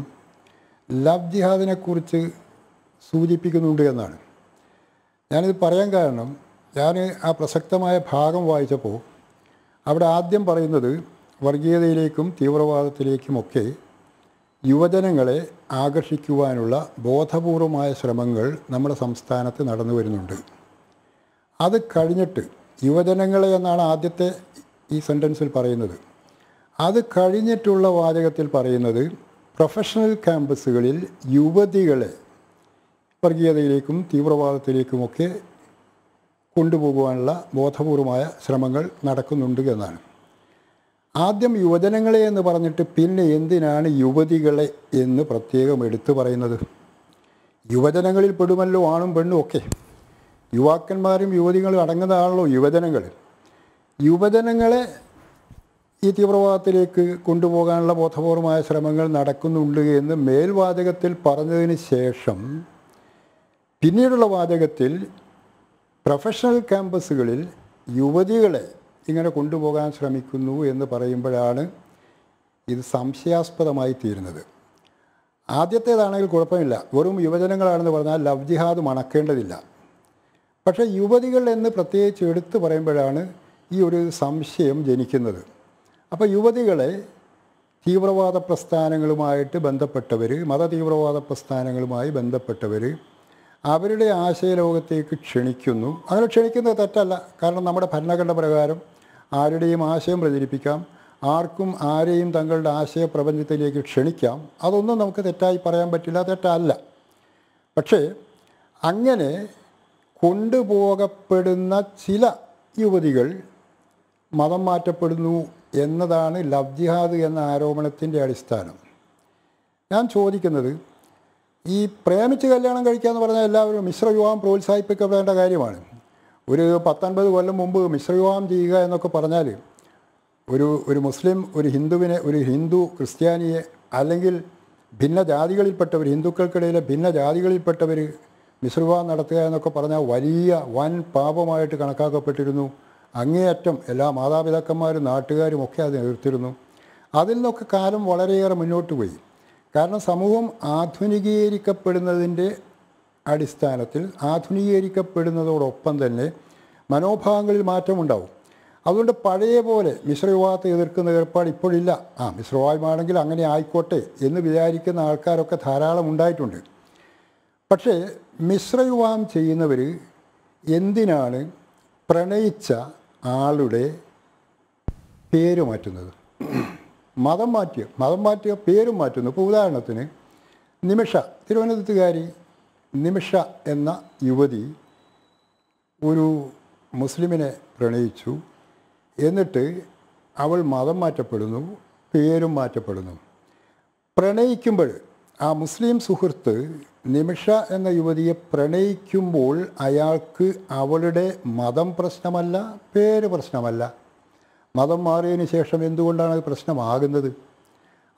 ലവ് ജിഹാദിനെക്കുറിച്ച് സൂചിപ്പിക്കുന്നുണ്ട് എന്നാണ്. ഞാനിത് പറയാൻ കാരണം, ഞാൻ ആ പ്രസക്തമായ ഭാഗം വായിച്ചപ്പോൾ അവിടെ ആദ്യം പറയുന്നത് വർഗീയതയിലേക്കും തീവ്രവാദത്തിലേക്കുമൊക്കെ യുവജനങ്ങളെ ആകർഷിക്കുവാനുള്ള ബോധപൂർവമായ ശ്രമങ്ങൾ നമ്മുടെ സംസ്ഥാനത്ത് നടന്നു വരുന്നുണ്ട്. അത് കഴിഞ്ഞിട്ട് യുവജനങ്ങളെ എന്നാണ് ആദ്യത്തെ ഈ സെൻറ്റൻസിൽ പറയുന്നത്. അത് കഴിഞ്ഞിട്ടുള്ള വാചകത്തിൽ പറയുന്നത് പ്രൊഫഷണൽ ക്യാമ്പസുകളിൽ യുവതികളെ വർഗീയതയിലേക്കും തീവ്രവാദത്തിലേക്കുമൊക്കെ കൊണ്ടുപോകുവാനുള്ള ബോധപൂർവമായ ശ്രമങ്ങൾ നടക്കുന്നുണ്ട് എന്നാണ്. ആദ്യം യുവജനങ്ങളെ എന്ന് പറഞ്ഞിട്ട് പിന്നെ എന്തിനാണ് യുവതികളെ എന്ന് പ്രത്യേകം എടുത്തു പറയുന്നത്? യുവജനങ്ങളിൽ പെടുമല്ലോ ആണും പെണ്ണും ഒക്കെ. യുവാക്കന്മാരും യുവതികളും അടങ്ങുന്നതാണല്ലോ യുവജനങ്ങൾ. യുവജനങ്ങളെ ഈ തീവ്രവാദത്തിലേക്ക് കൊണ്ടുപോകാനുള്ള ബോധപൂർവമായ ശ്രമങ്ങൾ നടക്കുന്നുണ്ട് എന്ന് മേൽവാചകത്തിൽ പറഞ്ഞതിന് ശേഷം പിന്നീടുള്ള വാചകത്തിൽ പ്രൊഫഷണൽ ക്യാമ്പസുകളിൽ യുവതികളെ ഇങ്ങനെ കൊണ്ടുപോകാൻ ശ്രമിക്കുന്നു എന്ന് പറയുമ്പോഴാണ് ഇത് സംശയാസ്പദമായി തീരുന്നത്. ആദ്യത്തേതാണെങ്കിൽ കുഴപ്പമില്ല, വെറും യുവജനങ്ങളാണെന്ന് പറഞ്ഞാൽ ലവ് ജിഹാദ് മണക്കേണ്ടതില്ല. പക്ഷേ യുവതികൾ എന്ന് പ്രത്യേകിച്ച് എടുത്തു പറയുമ്പോഴാണ് ഈ ഒരു സംശയം ജനിക്കുന്നത്. അപ്പോൾ യുവതികളെ തീവ്രവാദ പ്രസ്ഥാനങ്ങളുമായിട്ട് ബന്ധപ്പെട്ടവർ, മതതീവ്രവാദ പ്രസ്ഥാനങ്ങളുമായി ബന്ധപ്പെട്ടവർ അവരുടെ ആശയലോകത്തേക്ക് ക്ഷണിക്കുന്നു. അങ്ങനെ ക്ഷണിക്കുന്നത് തെറ്റല്ല, കാരണം നമ്മുടെ ഭരണഘടന പ്രകാരം ആരുടെയും ആശയം പ്രചരിപ്പിക്കാം, ആർക്കും ആരെയും തങ്ങളുടെ ആശയപ്രപഞ്ചത്തിലേക്ക് ക്ഷണിക്കാം. അതൊന്നും നമുക്ക് തെറ്റായി പറയാൻ പറ്റില്ല, തെറ്റല്ല. പക്ഷേ അങ്ങനെ കൊണ്ടുപോകപ്പെടുന്ന ചില യുവതികൾ മതം മാറ്റപ്പെടുന്നു എന്നതാണ് ലവ് ജിഹാദ് എന്ന ആരോപണത്തിൻ്റെ അടിസ്ഥാനം. ഞാൻ ചോദിക്കുന്നത്, ഈ പ്രേമിച്ച് കല്യാണം കഴിക്കുക എന്ന് പറഞ്ഞാൽ എല്ലാവരും മിശ്രവിവാഹം പ്രോത്സാഹിപ്പിക്കപ്പെടേണ്ട കാര്യമാണ്. ഒരു 10-50 കൊല്ലം മുമ്പ് മിശ്രവിവാഹം ചെയ്യുക എന്നൊക്കെ പറഞ്ഞാൽ ഒരു മുസ്ലിം ഒരു ഹിന്ദു ക്രിസ്ത്യാനിയെ അല്ലെങ്കിൽ ഭിന്നജാതികളിൽപ്പെട്ടവർ, ഹിന്ദുക്കൾക്കിടയിലെ ഭിന്നജാതികളിൽപ്പെട്ടവർ മിശ്രവിവാഹം നടത്തുക എന്നൊക്കെ പറഞ്ഞാൽ വലിയ വൻ പാപമായിട്ട് കണക്കാക്കപ്പെട്ടിരുന്നു. അങ്ങേയറ്റം എല്ലാ മാതാപിതാക്കന്മാരും നാട്ടുകാരും ഒക്കെ അത് എതിർത്തിരുന്നു. അതിൽ നിന്നൊക്കെ കാലം വളരെയേറെ മുന്നോട്ട് പോയി. കാരണം സമൂഹം ആധുനികീകരിക്കപ്പെടുന്നതിൻ്റെ അടിസ്ഥാനത്തിൽ ആധുനികീകരിക്കപ്പെടുന്നതോടൊപ്പം തന്നെ മനോഭാവങ്ങളിൽ മാറ്റമുണ്ടാവും. അതുകൊണ്ട് പഴയ പോലെ മിശ്രവിവാഹത്തെ എതിർക്കുന്ന ഏർപ്പാട് ഇപ്പോഴില്ല. മിശ്രവിവാഹമാണെങ്കിൽ അങ്ങനെ ആയിക്കോട്ടെ എന്ന് വിചാരിക്കുന്ന ആൾക്കാരൊക്കെ ധാരാളം ഉണ്ടായിട്ടുണ്ട്. പക്ഷേ മിശ്രവിവാഹം ചെയ്യുന്നവർ എന്തിനാണ് പ്രണയിച്ച ആളുടെ പേര് മാറ്റുന്നത്? മതം മാറ്റിയ പേരും മാറ്റുന്നു. ഇപ്പോൾ ഉദാഹരണത്തിന് നിമിഷ, തിരുവനന്തപുരത്തുകാരി നിമിഷ എന്ന യുവതി ഒരു മുസ്ലിമിനെ പ്രണയിച്ചു. എന്നിട്ട് അവൾ മതം മാറ്റപ്പെടുന്നു, പേരും മാറ്റപ്പെടുന്നു. പ്രണയിക്കുമ്പോൾ ആ മുസ്ലിം സുഹൃത്ത് നിമിഷ എന്ന യുവതിയെ പ്രണയിക്കുമ്പോൾ അയാൾക്ക് അവളുടെ മതം പ്രശ്നമല്ല, പേര് പ്രശ്നമല്ല. മതം മാറിയതിന് ശേഷം എന്തുകൊണ്ടാണ് അത് പ്രശ്നമാകുന്നത്?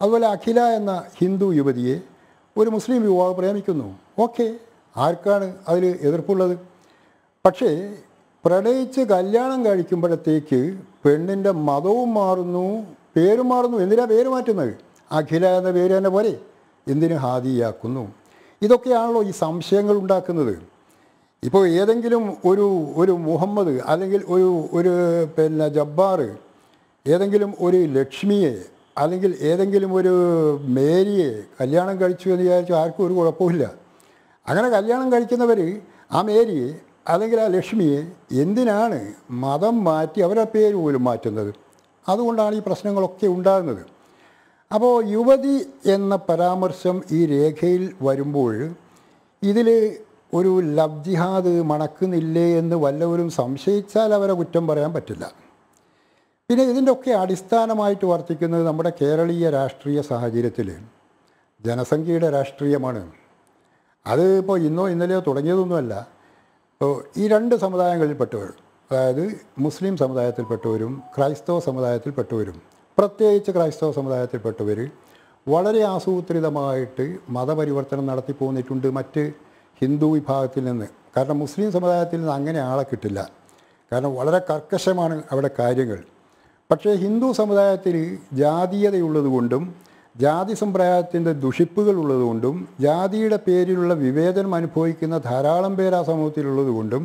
അതുപോലെ അഖില എന്ന ഹിന്ദു യുവതിയെ ഒരു മുസ്ലിം യുവാവ് പ്രേമിക്കുന്നു. ഓക്കെ, ആർക്കാണ് അതിൽ എതിർപ്പുള്ളത്? പക്ഷേ പ്രണയിച്ച് കല്യാണം കഴിക്കുമ്പോഴത്തേക്ക് പെണ്ണിൻ്റെ മതവും മാറുന്നു, പേരും മാറുന്നു. എന്തിനാണ് പേര് മാറ്റുന്നത്? അഖില എന്ന പേര് തന്നെ പോലെ എന്തിന് ഹാദിയാക്കുന്നു? ഇതൊക്കെയാണല്ലോ ഈ സംശയങ്ങൾ ഉണ്ടാക്കുന്നത്. ഇപ്പോൾ ഏതെങ്കിലും ഒരു മുഹമ്മദ് അല്ലെങ്കിൽ ഒരു ജബ്ബാർ ഏതെങ്കിലും ഒരു ലക്ഷ്മിയെ അല്ലെങ്കിൽ ഏതെങ്കിലും ഒരു മേരിയെ കല്യാണം കഴിച്ചു എന്ന് വിചാരിച്ചു ആർക്കും ഒരു കുഴപ്പമില്ല. അങ്ങനെ കല്യാണം കഴിക്കുന്നവർ ആ മേരിയെ അല്ലെങ്കിൽ ആ ലക്ഷ്മിയെ എന്തിനാണ് മതം മാറ്റി അവരുടെ പേര് പോലും മാറ്റുന്നത്? അതുകൊണ്ടാണ് ഈ പ്രശ്നങ്ങളൊക്കെ ഉണ്ടാകുന്നത്. അപ്പോൾ യുവതി എന്ന പരാമർശം ഈ രേഖയിൽ വരുമ്പോൾ ഇതിൽ ഒരു ലവ് ജിഹാദ് മണക്കുന്നില്ലേ എന്ന് വല്ലവരും സംശയിച്ചാൽ അവരെ കുറ്റം പറയാൻ പറ്റില്ല. പിന്നെ ഇതിൻ്റെ ഒക്കെ അടിസ്ഥാനമായിട്ട് വർത്തിക്കുന്നത് നമ്മുടെ കേരളീയ രാഷ്ട്രീയ സാഹചര്യത്തിൽ ജനസംഖ്യയുടെ രാഷ്ട്രീയമാണ്. അത് ഇപ്പോൾ ഇന്നോ ഇന്നലെയോ തുടങ്ങിയതൊന്നുമല്ല. ഇപ്പോൾ ഈ രണ്ട് സമുദായങ്ങളിൽപ്പെട്ടവർ, അതായത് മുസ്ലിം സമുദായത്തിൽപ്പെട്ടവരും ക്രൈസ്തവ സമുദായത്തിൽപ്പെട്ടവരും, പ്രത്യേകിച്ച് ക്രൈസ്തവ സമുദായത്തിൽപ്പെട്ടവർ വളരെ ആസൂത്രിതമായിട്ട് മതപരിവർത്തനം നടത്തി പോന്നിട്ടുണ്ട് മറ്റ് ഹിന്ദു വിഭാഗത്തിൽ നിന്ന്. കാരണം മുസ്ലിം സമുദായത്തിൽ നിന്ന് അങ്ങനെ ആളെ കിട്ടില്ല. കാരണം വളരെ കർക്കശമാണ് അവിടെ കാര്യങ്ങൾ. പക്ഷേ ഹിന്ദു സമുദായത്തിൽ ജാതീയതയുള്ളതുകൊണ്ടും ജാതി സമ്പ്രദായത്തിൻ്റെ ദുഷിപ്പുകൾ ഉള്ളതുകൊണ്ടും ജാതിയുടെ പേരിലുള്ള വിവേചനം അനുഭവിക്കുന്ന ധാരാളം പേർ ആ സമൂഹത്തിലുള്ളതുകൊണ്ടും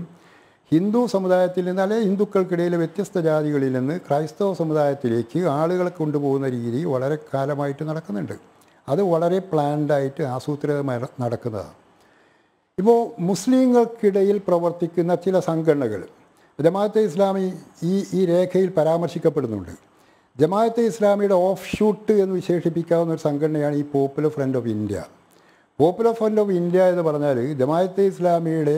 ഹിന്ദു സമുദായത്തിൽ നിന്ന് അല്ലെങ്കിൽ ഹിന്ദുക്കൾക്കിടയിലെ വ്യത്യസ്ത ജാതികളിൽ നിന്ന് ക്രൈസ്തവ സമുദായത്തിലേക്ക് ആളുകളെ കൊണ്ടുപോകുന്ന രീതി വളരെ കാലമായിട്ട് നടക്കുന്നുണ്ട്. അത് വളരെ പ്ലാൻഡായിട്ട് ആസൂത്രിതമായി നടക്കുന്നതാണ്. ഇപ്പോൾ മുസ്ലിങ്ങൾക്കിടയിൽ പ്രവർത്തിക്കുന്ന ചില സംഘടനകൾ, ജമാഅത്തെ ഇസ്ലാമി ഈ രേഖയിൽ പരാമർശിക്കപ്പെടുന്നുണ്ട്. ജമാഅത്തെ ഇസ്ലാമിയുടെ ഓഫ് ഷൂട്ട് എന്ന് വിശേഷിപ്പിക്കാവുന്ന ഒരു സംഘടനയാണ് ഈ Popular Front of India. Popular Front of India എന്ന് പറഞ്ഞാൽ ജമാഅത്തെ ഇസ്ലാമിയുടെ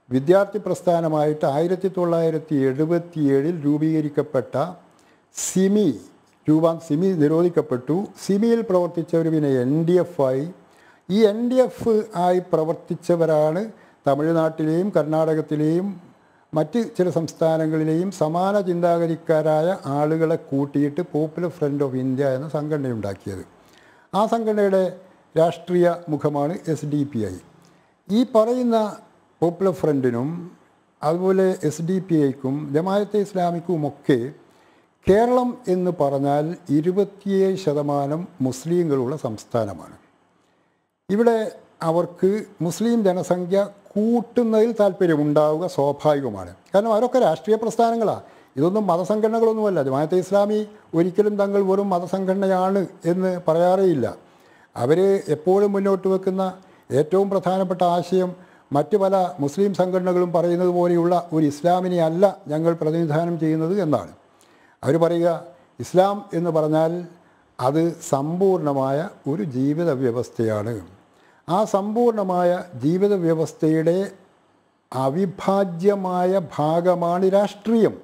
വിദ്യാർത്ഥി പ്രസ്ഥാനമായിട്ട് 1977 രൂപീകരിക്കപ്പെട്ട സിമി നിരോധിക്കപ്പെട്ടു. സിമിയിൽ പ്രവർത്തിച്ചവർ പിന്നെ NDF ആയി. ഈ NDF ആയി പ്രവർത്തിച്ചവരാണ് തമിഴ്നാട്ടിലെയും കർണാടകത്തിലെയും മറ്റ് ചില സംസ്ഥാനങ്ങളിലെയും സമാന ചിന്താഗതിക്കാരായ ആളുകളെ കൂട്ടിയിട്ട് പോപ്പുലർ ഫ്രണ്ട് ഓഫ് ഇന്ത്യ എന്ന സംഘടനയുണ്ടാക്കിയത്. ആ സംഘടനയുടെ രാഷ്ട്രീയ മുഖമാണ് SDPI. ഈ പറയുന്ന പോപ്പുലർ ഫ്രണ്ടിനും അതുപോലെ SDPIക്കും ജമാഅത്തെ ഇസ്ലാമിക്കുമൊക്കെ കേരളം എന്ന് പറഞ്ഞാൽ 27% മുസ്ലിങ്ങളുള്ള സംസ്ഥാനമാണ്. ഇവിടെ അവർക്ക് മുസ്ലിം ജനസംഖ്യ കൂട്ടുന്നതിൽ താല്പര്യമുണ്ടാവുക സ്വാഭാവികമാണ്. കാരണം അവരൊക്കെ രാഷ്ട്രീയ പ്രസ്ഥാനങ്ങളാണ്. ഇതൊന്നും മതസംഘടനകളൊന്നുമല്ല. ജമാഅത്തെ ഇസ്ലാമി ഒരിക്കലും തങ്ങൾ വെറും മതസംഘടനയാണ് എന്ന് പറയാറേയില്ല. അവർ എപ്പോഴും മുന്നോട്ട് വെക്കുന്ന ഏറ്റവും പ്രധാനപ്പെട്ട ആശയം മറ്റ് പല മുസ്ലിം സംഘടനകളും പറയുന്നത് പോലെയുള്ള ഒരു ഇസ്ലാമിനെ അല്ല ഞങ്ങൾ പ്രതിനിധാനം ചെയ്യുന്നത് എന്നാണ്. അവർ പറയുക ഇസ്ലാം എന്ന് പറഞ്ഞാൽ അത് സമ്പൂർണമായ ഒരു ജീവിത വ്യവസ്ഥയാണ്. ആ സമ്പൂർണമായ ജീവിത വ്യവസ്ഥയുടെ അവിഭാജ്യമായ ഭാഗമാണ് രാഷ്ട്രീയം.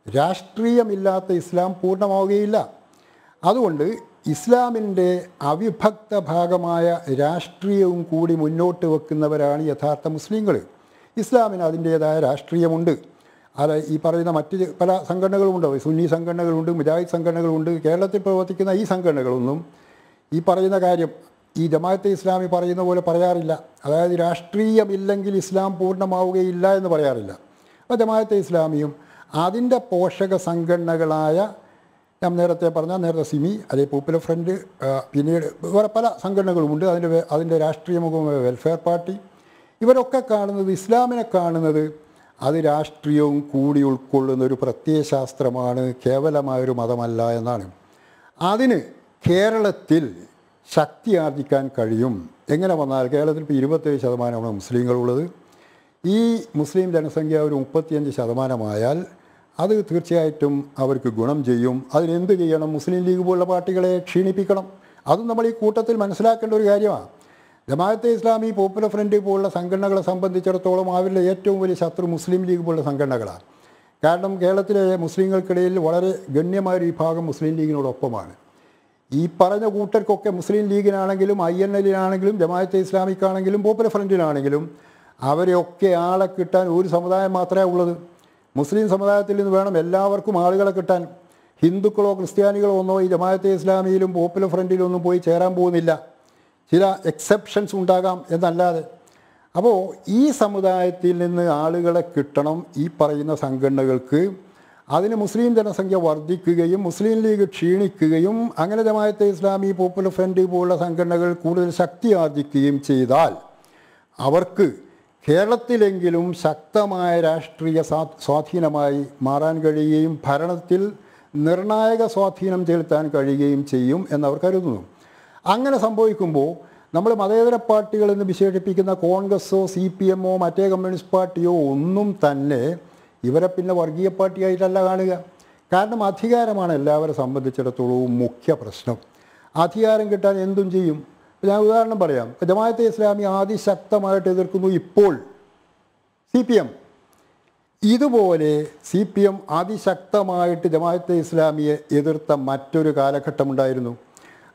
രാഷ്ട്രീയമില്ലാത്ത ഇസ്ലാം പൂർണ്ണമാവുകയില്ല. അതുകൊണ്ട് ഇസ്ലാമിൻ്റെ അവിഭക്ത ഭാഗമായ രാഷ്ട്രീയവും കൂടി മുന്നോട്ട് വെക്കുന്നവരാണ് യഥാർത്ഥ മുസ്ലിങ്ങൾ. ഇസ്ലാമിന് അതിൻ്റേതായ രാഷ്ട്രീയമുണ്ട്. അത് ഈ പറയുന്ന മറ്റ് പല സംഘടനകളുമുണ്ട്. സുന്നി സംഘടനകളുണ്ട്, മുജാഹിദ് സംഘടനകളുണ്ട്. കേരളത്തിൽ പ്രവർത്തിക്കുന്ന ഈ സംഘടനകളൊന്നും ഈ പറയുന്ന കാര്യം ഈ ജമാഅത്തെ ഇസ്ലാമി പറയുന്ന പോലെ പറയാറില്ല. അതായത് രാഷ്ട്രീയമില്ലെങ്കിൽ ഇസ്ലാം പൂർണ്ണമാവുകയില്ല എന്ന് പറയാറില്ല. അപ്പോൾ ജമാഅത്തെ ഇസ്ലാമിയും അതിൻ്റെ പോഷക സംഘടനകളായ ഞാൻ നേരത്തെ നേരത്തെ സിമി, അതേ പോപ്പുലർ ഫ്രണ്ട്, പിന്നീട് വേറെ പല സംഘടനകളുമുണ്ട്. അതിൻ്റെ രാഷ്ട്രീയ മുഖമായ വെൽഫെയർ പാർട്ടി, ഇവരൊക്കെ കാണുന്നത്, ഇസ്ലാമിനെ കാണുന്നത് അത് രാഷ്ട്രീയവും കൂടി ഉൾക്കൊള്ളുന്ന ഒരു പ്രത്യയശാസ്ത്രമാണ്, കേവലമായൊരു മതമല്ല എന്നാണ്. അതിന് കേരളത്തിൽ ശക്തി ആർജിക്കാൻ കഴിയും. എങ്ങനെ വന്നാൽ കേരളത്തിൽ ഇപ്പോൾ 27% മുസ്ലിങ്ങളുള്ളത്. ഈ മുസ്ലിം ജനസംഖ്യ ഒരു 35% അത് തീർച്ചയായിട്ടും അവർക്ക് ഗുണം ചെയ്യും. അതിനെന്ത് ചെയ്യണം? മുസ്ലിം ലീഗ് പോലുള്ള പാർട്ടികളെ ക്ഷീണിപ്പിക്കണം. അതും നമ്മൾ ഈ കൂട്ടത്തിൽ മനസ്സിലാക്കേണ്ട ഒരു കാര്യമാണ്. ജമാഅത്തെ ഇസ്ലാമി, പോപ്പുലർ ഫ്രണ്ട് പോലുള്ള സംഘടനകളെ സംബന്ധിച്ചിടത്തോളം അവരുടെ ഏറ്റവും വലിയ ശത്രു മുസ്ലിം ലീഗ് പോലുള്ള സംഘടനകളാണ്. കാരണം കേരളത്തിലെ മുസ്ലിങ്ങൾക്കിടയിൽ വളരെ ഗണ്യമായൊരു വിഭാഗം മുസ്ലിം ലീഗിനോടൊപ്പമാണ്. ഈ പറഞ്ഞ കൂട്ടർക്കൊക്കെ മുസ്ലിം ലീഗിനാണെങ്കിലും INL-നാണെങ്കിലും ജമാഅത്തെ ഇസ്ലാമിക്കാണെങ്കിലും പോപ്പുലർ ഫ്രണ്ടിനാണെങ്കിലും അവരെയൊക്കെ ആളെ കിട്ടാൻ ഒരു സമുദായം മാത്രമേ ഉള്ളത്. മുസ്ലിം സമുദായത്തിൽ നിന്ന് വേണം എല്ലാവർക്കും ആളുകളെ കിട്ടാൻ. ഹിന്ദുക്കളോ ക്രിസ്ത്യാനികളോ ഒന്നോ ഈ ജമാഅത്തെ ഇസ്ലാമിയിലും പോപ്പുലർ ഫ്രണ്ടിലും ഒന്നും പോയി ചേരാൻ പോകുന്നില്ല. ചില എക്സെപ്ഷൻസ് ഉണ്ടാകാം എന്നല്ലാതെ. അപ്പോൾ ഈ സമുദായത്തിൽ നിന്ന് ആളുകളെ കിട്ടണം ഈ പറയുന്ന സംഘടനകൾക്ക്. അതിന് മുസ്ലിം ജനസംഖ്യ വർദ്ധിക്കുകയും മുസ്ലിം ലീഗ് ക്ഷീണിക്കുകയും അങ്ങനെ ജമാഅത്തെ ഇസ്ലാമി, പോപ്പുലർ ഫ്രണ്ട് പോലുള്ള സംഘടനകൾ കൂടുതൽ ശക്തി ആർജിക്കുകയും ചെയ്താൽ അവർക്ക് കേരളത്തിലെങ്കിലും ശക്തമായ രാഷ്ട്രീയ സ്വാധീനമായി മാറാൻ കഴിയുകയും ഭരണത്തിൽ നിർണായക സ്വാധീനം ചെലുത്താൻ കഴിയുകയും ചെയ്യും എന്നവർ കരുതുന്നു. അങ്ങനെ സംഭവിക്കുമ്പോൾ നമ്മൾ മതേതര പാർട്ടികൾ എന്ന് വിശേഷിപ്പിക്കുന്ന കോൺഗ്രസ്സോ CPM-ഓ മറ്റേ കമ്മ്യൂണിസ്റ്റ് പാർട്ടിയോ ഒന്നും തന്നെ ഇവരെ പിന്നെ വർഗീയ പാർട്ടിയായിട്ടല്ല കാണുക. കാരണം അധികാരമാണ് എല്ലാവരെ സംബന്ധിച്ചിടത്തോളവും മുഖ്യ പ്രശ്നം. അധികാരം കിട്ടാൻ എന്തും ചെയ്യും. ഞാൻ ഉദാഹരണം പറയാം. ജമാഅത്തെ ഇസ്ലാമി അതിശക്തമായിട്ട് എതിർക്കുന്നു ഇപ്പോൾ CPM. ഇതുപോലെ CPM അതിശക്തമായിട്ട് ജമാഅത്തെ ഇസ്ലാമിയെ എതിർത്ത മറ്റൊരു കാലഘട്ടമുണ്ടായിരുന്നു.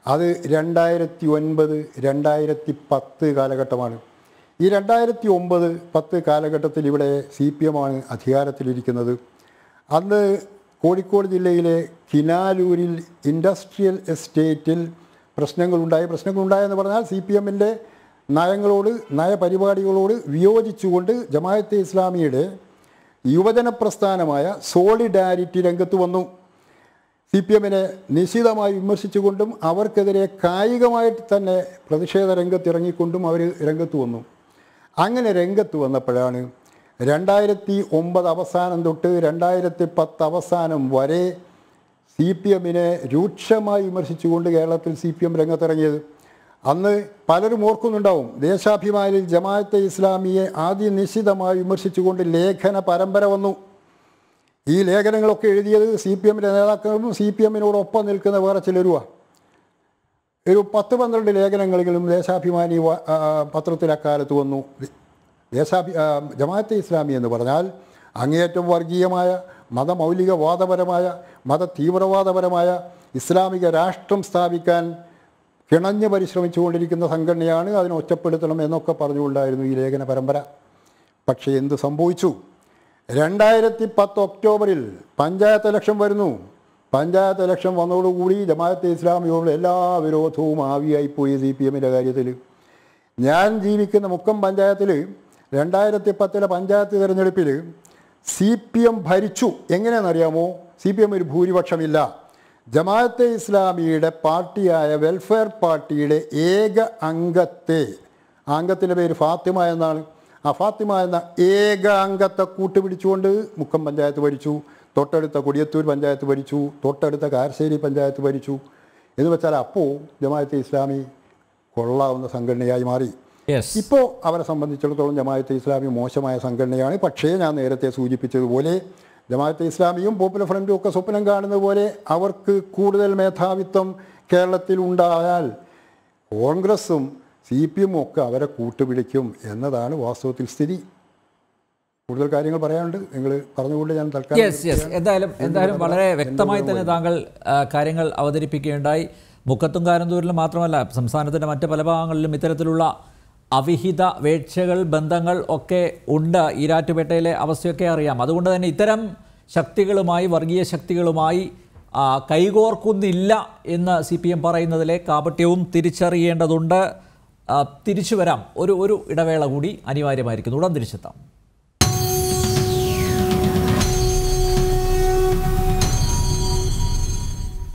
അത് 2009, 2010 കാലഘട്ടമാണ്. ഈ 2009-10 കാലഘട്ടത്തിൽ ഇവിടെ CPM-ആണ് അധികാരത്തിലിരിക്കുന്നത്. അന്ന് കോഴിക്കോട് ജില്ലയിലെ കിനാലൂരിൽ ഇൻഡസ്ട്രിയൽ എസ്റ്റേറ്റിൽ പ്രശ്നങ്ങളുണ്ടായെന്ന് പറഞ്ഞാൽ CPM-ൻ്റെ നയപരിപാടികളോട് വിയോജിച്ചുകൊണ്ട് ജമാഅത്തെ ഇസ്ലാമിയുടെ യുവജന പ്രസ്ഥാനമായ സോളിഡാരിറ്റി രംഗത്ത് വന്നു. CPM-നെ നിശിതമായി വിമർശിച്ചുകൊണ്ടും അവർക്കെതിരെ കായികമായിട്ട് തന്നെ പ്രതിഷേധ രംഗത്തിറങ്ങിക്കൊണ്ടും അവർ രംഗത്ത് വന്നു. അങ്ങനെ രംഗത്ത് വന്നപ്പോഴാണ് 2009 അവസാനം തൊട്ട് 2010 അവസാനം വരെ CPM-നെ രൂക്ഷമായി വിമർശിച്ചുകൊണ്ട് കേരളത്തിൽ CPM രംഗത്തിറങ്ങിയത്. അന്ന് പലരും ഓർക്കുന്നുണ്ടാവും, ദേശാഭിമാനിയിൽ ജമാഅത്തെ ഇസ്ലാമിയെ ആദ്യം നിശിതമായി വിമർശിച്ചുകൊണ്ട് ലേഖന പരമ്പര വന്നു. ഈ ലേഖനങ്ങളൊക്കെ എഴുതിയത് CPM-ൻ്റെ നേതാക്കളും CPM-നോടൊപ്പം നിൽക്കുന്ന വേറെ ചിലരുമാണ്. ഒരു 10-12 ലേഖനങ്ങളെങ്കിലും ദേശാഭിമാനി പത്രത്തിൽ അക്കാലത്ത് വന്നു. ജമാഅത്തെ ഇസ്ലാമി എന്ന് പറഞ്ഞാൽ അങ്ങേയറ്റം വർഗീയമായ, മതമൗലികവാദപരമായ, മതതീവ്രവാദപരമായ ഇസ്ലാമിക രാഷ്ട്രം സ്ഥാപിക്കാൻ കിണഞ്ഞ് പരിശ്രമിച്ചുകൊണ്ടിരിക്കുന്ന സംഘടനയാണ്, അതിനെ ഒറ്റപ്പെടുത്തണം എന്നൊക്കെ പറഞ്ഞുകൊണ്ടായിരുന്നു ഈ ലേഖന പരമ്പര. പക്ഷേ എന്ത് സംഭവിച്ചു? 2010 ഒക്ടോബറിൽ പഞ്ചായത്ത് ഇലക്ഷൻ വരുന്നു. പഞ്ചായത്ത് ഇലക്ഷൻ വന്നതോടുകൂടി ജമാഅത്തെ ഇസ്ലാമിയോടുള്ള എല്ലാ വിരോധവും ആവിയായിപ്പോയി CPM-ൻ്റെ കാര്യത്തിൽ. ഞാൻ ജീവിക്കുന്ന മുക്കം പഞ്ചായത്തിൽ 2010 പഞ്ചായത്ത് തിരഞ്ഞെടുപ്പിൽ CPM ഭരിച്ചു. എങ്ങനെയാണെന്നറിയാമോ? CPM ഒരു ഭൂരിപക്ഷമില്ല. ജമാഅത്തെ ഇസ്ലാമിയുടെ പാർട്ടിയായ വെൽഫെയർ പാർട്ടിയുടെ ഏക അംഗത്തെ, അംഗത്തിൻ്റെ പേര് ഫാത്തിമ എന്നാണ്, ആ ഫാത്തിമ എന്ന ഏക അംഗത്തെ കൂട്ടുപിടിച്ചുകൊണ്ട് മുക്കം പഞ്ചായത്ത് ഭരിച്ചു. തൊട്ടടുത്ത കൊടിയത്തൂർ പഞ്ചായത്ത് ഭരിച്ചു. തൊട്ടടുത്ത കാരശ്ശേരി പഞ്ചായത്ത് ഭരിച്ചു. എന്ന് വെച്ചാൽ അപ്പോൾ ജമാഅത്തെ ഇസ്ലാമി കൊള്ളാവുന്ന സംഘടനയായി മാറി. ഇപ്പോൾ അവരെ സംബന്ധിച്ചിടത്തോളം ജമാഅത്തെ ഇസ്ലാമി മോശമായ സംഘടനയാണ്. പക്ഷേ ഞാൻ നേരത്തെ സൂചിപ്പിച്ചതുപോലെ ജമാഅത്തെ ഇസ്ലാമിയും പോപ്പുലർ ഫ്രണ്ടും ഒക്കെ സ്വപ്നം കാണുന്നത് പോലെ അവർക്ക് കൂടുതൽ മേധാവിത്വം കേരളത്തിൽ ഉണ്ടായാൽ കോൺഗ്രസും CPM ഒക്കെ അവരെ കൂട്ടുപിടിക്കും എന്നതാണ് വാസ്തവത്തിൽ സ്ഥിതി. കൂടുതൽ കാര്യങ്ങൾ പറയാനുണ്ട്, നിങ്ങൾ പറഞ്ഞുകൊണ്ട് ഞാൻ തൽക്കാലം. എന്തായാലും വളരെ വ്യക്തമായി തന്നെ താങ്കൾ കാര്യങ്ങൾ അവതരിപ്പിക്കുകയുണ്ടായി. മുക്കത്തും കാരന്തൂരിലും മാത്രമല്ല, സംസ്ഥാനത്തിൻ്റെ മറ്റ് പല ഭാഗങ്ങളിലും ഇത്തരത്തിലുള്ള അവിഹിത വേഴ്ചകൾ, ബന്ധങ്ങൾ ഒക്കെ ഉണ്ട്. ഈരാറ്റുപേട്ടയിലെ അവസ്ഥയൊക്കെ അറിയാം. അതുകൊണ്ട് തന്നെ ഇത്തരം ശക്തികളുമായി, വർഗീയ ശക്തികളുമായി കൈകോർക്കുന്നില്ല എന്ന് CPM പറയുന്നതിലെ കാപട്യവും തിരിച്ചറിയേണ്ടതുണ്ട്. തിരിച്ചു വരാം, ഒരു ഇടവേള കൂടി അനിവാര്യമായിരിക്കുന്നു. ഉടൻ തിരിച്ചെത്താം.